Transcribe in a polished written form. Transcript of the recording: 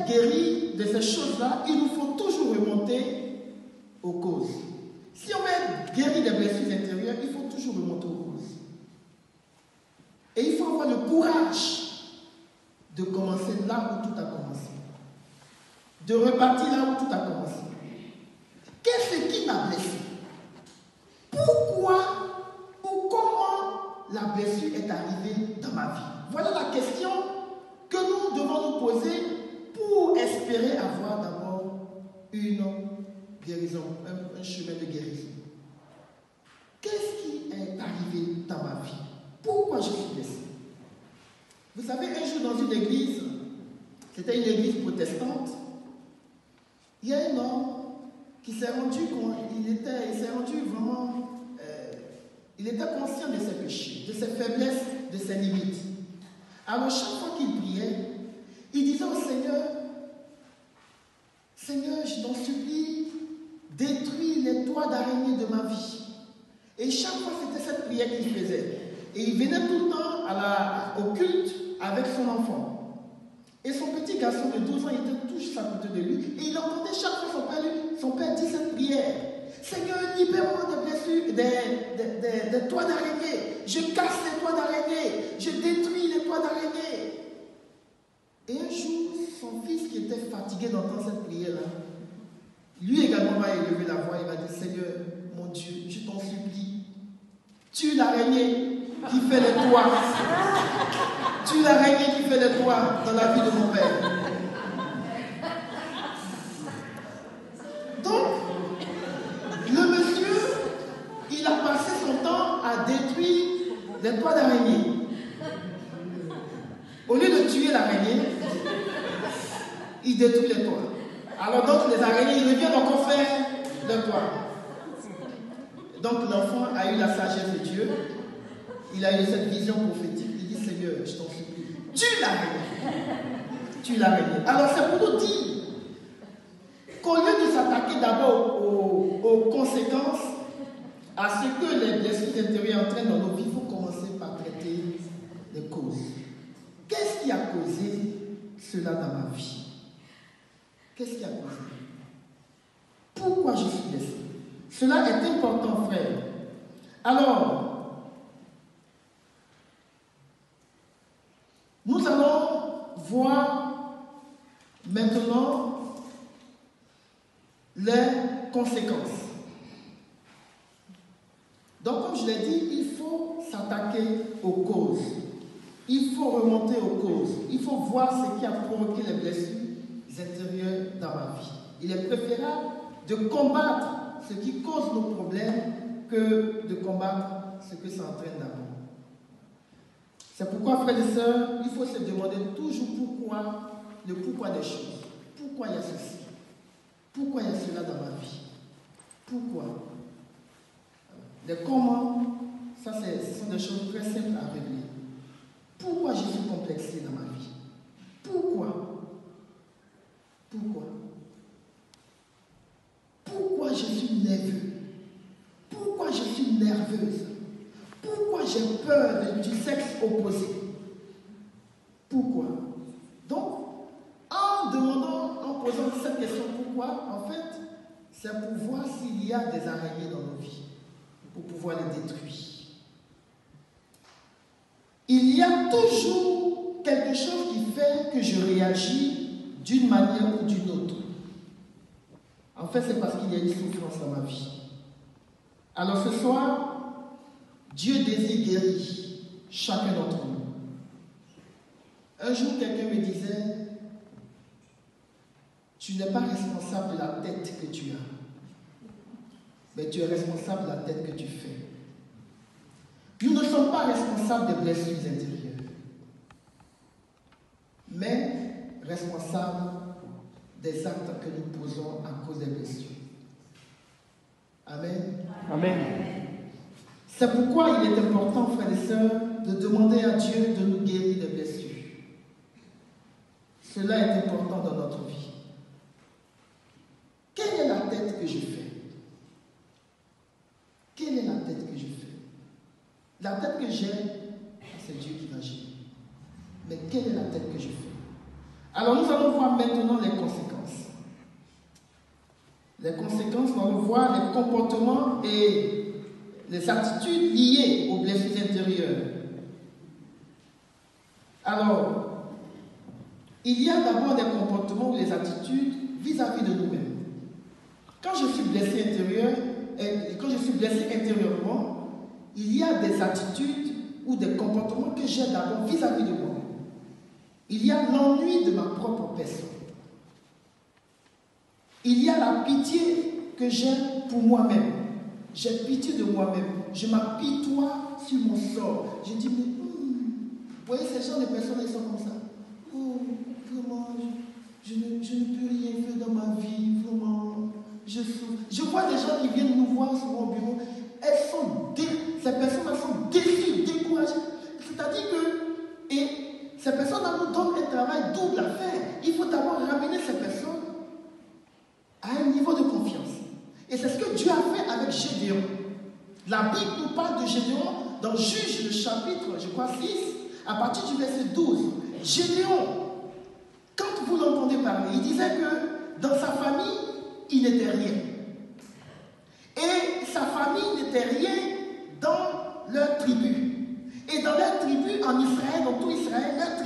être guéri de ces choses-là, il nous faut toujours remonter aux causes. Si on veut être guéri des blessures intérieures, il faut toujours remonter aux causes. Et il faut avoir le courage de commencer là où tout a commencé. De repartir là où tout a commencé. Qu'est-ce qui m'a blessé? Pourquoi ou comment la blessure est arrivée dans ma vie? Voilà la question que nous devons nous poser pour espérer avoir d'abord une guérison, un chemin de guérison. Qu'est-ce qui est arrivé dans ma vie? Pourquoi je suis blessé? Vous savez, un jour dans une église, c'était une église protestante, il y a un homme qui s'est rendu compte, il était conscient de ses péchés, de ses faiblesses, de ses limites. Alors chaque fois qu'il priait, il disait au Seigneur, Seigneur, je t'en supplie, détruis les toits d'araignée de ma vie. Et chaque fois, c'était cette prière qu'il faisait. Et il venait tout le temps au culte avec son enfant. Et son petit garçon de 12 ans, il était toujours à côté de lui. Et il entendait chaque fois son père dire cette prière. Seigneur, libère-moi des blessures, des toits d'araignée. Je casse les toits d'araignée. Je détruis les toits d'araignée. Et un jour, son fils qui était fatigué d'entendre cette prière-là, lui également va élever la voix et va dire, Seigneur, mon Dieu, je t'en supplie, tue l'araignée qui fait les toits. Tue l'araignée qui fait les toits dans la vie de mon père. Donc, le monsieur, il a passé son temps à détruire les toits d'araignée. Au lieu de tuer l'araignée, il détruit les toits. Alors donc les araignées, ils reviennent encore faire le toit. Donc l'enfant a eu la sagesse de Dieu. Il a eu cette vision prophétique. Il dit, Seigneur, je t'en supplie, tue l'araignée. Tue l'araignée. Alors c'est pour nous dire qu'au lieu de s'attaquer d'abord aux conséquences, à ce que les blessures intérieures entraînent dans nos vies, il faut commencer par traiter les causes. Qu'est-ce qui a causé cela dans ma vie? Qu'est-ce qui a causé? Pourquoi je suis blessé? Cela est important, frère. Alors, nous allons voir maintenant les conséquences. Donc, comme je l'ai dit, il faut s'attaquer aux causes. Il faut remonter aux causes. Il faut voir ce qui a provoqué les blessures intérieures dans ma vie. Il est préférable de combattre ce qui cause nos problèmes que de combattre ce que ça entraîne d'abord. C'est pourquoi, frères et sœurs, il faut se demander toujours pourquoi, le pourquoi des choses. Pourquoi il y a ceci? Pourquoi il y a cela dans ma vie? Pourquoi? Les comment, ça ce sont des choses très simples à régler. Pourquoi je suis complexé dans ma vie? Pourquoi? Pourquoi? Pourquoi je suis nerveux? Pourquoi je suis nerveuse? Pourquoi j'ai peur du sexe opposé? Pourquoi? Donc, en posant cette question pourquoi, en fait, c'est pour voir s'il y a des araignées dans nos vies, pour pouvoir les détruire. Il y a toujours quelque chose qui fait que je réagis d'une manière ou d'une autre. En fait, c'est parce qu'il y a une souffrance dans ma vie. Alors ce soir, Dieu désire guérir chacun d'entre nous. Un jour, quelqu'un me disait, tu n'es pas responsable de la tête que tu as, mais tu es responsable de la tête que tu fais. Nous ne sommes pas responsables des blessures intérieures, mais responsables des actes que nous posons à cause des blessures. Amen. Amen. C'est pourquoi il est important, frères et sœurs, de demander à Dieu de nous guérir des blessures. Cela est important dans notre vie. Quelle est la tête que je fais? Quelle est la tête que je fais? La tête que j'ai, c'est Dieu qui va gérer. Mais quelle est la tête que je fais? Alors nous allons allons voir maintenant les conséquences. Les conséquences, nous allons voir les comportements et les attitudes liées aux blessures intérieures. Alors, il y a d'abord des comportements ou des attitudes vis-à-vis de nous-mêmes. Quand je suis blessé intérieurement, il y a des attitudes ou des comportements que j'ai d'abord vis-à-vis de moi-même. Il y a l'ennui de ma propre personne. Il y a la pitié que j'ai pour moi-même. J'ai pitié de moi-même. Je m'apitoie sur mon sort. Je dis, mais vous voyez, ces gens de personnes, ils sont comme ça. Oh, vraiment, je ne peux rien faire dans ma vie, vraiment. Je souffre. Je vois des gens qui viennent nous voir sur mon bureau. Ces personnes sont déçues, découragées. C'est-à-dire que, et ces personnes nous donnent un travail double à faire. Il faut d'abord ramener ces personnes à un niveau de confiance. Et c'est ce que Dieu a fait avec Gédéon. La Bible nous parle de Gédéon dans Juge, le chapitre, je crois, 6, à partir du verset 12. Gédéon, quand vous l'entendez parler, il disait que dans sa famille, il n'était rien. Et sa famille n'était rien dans leur tribu. Et dans leur tribu, en Israël, dans tout Israël, leur tribu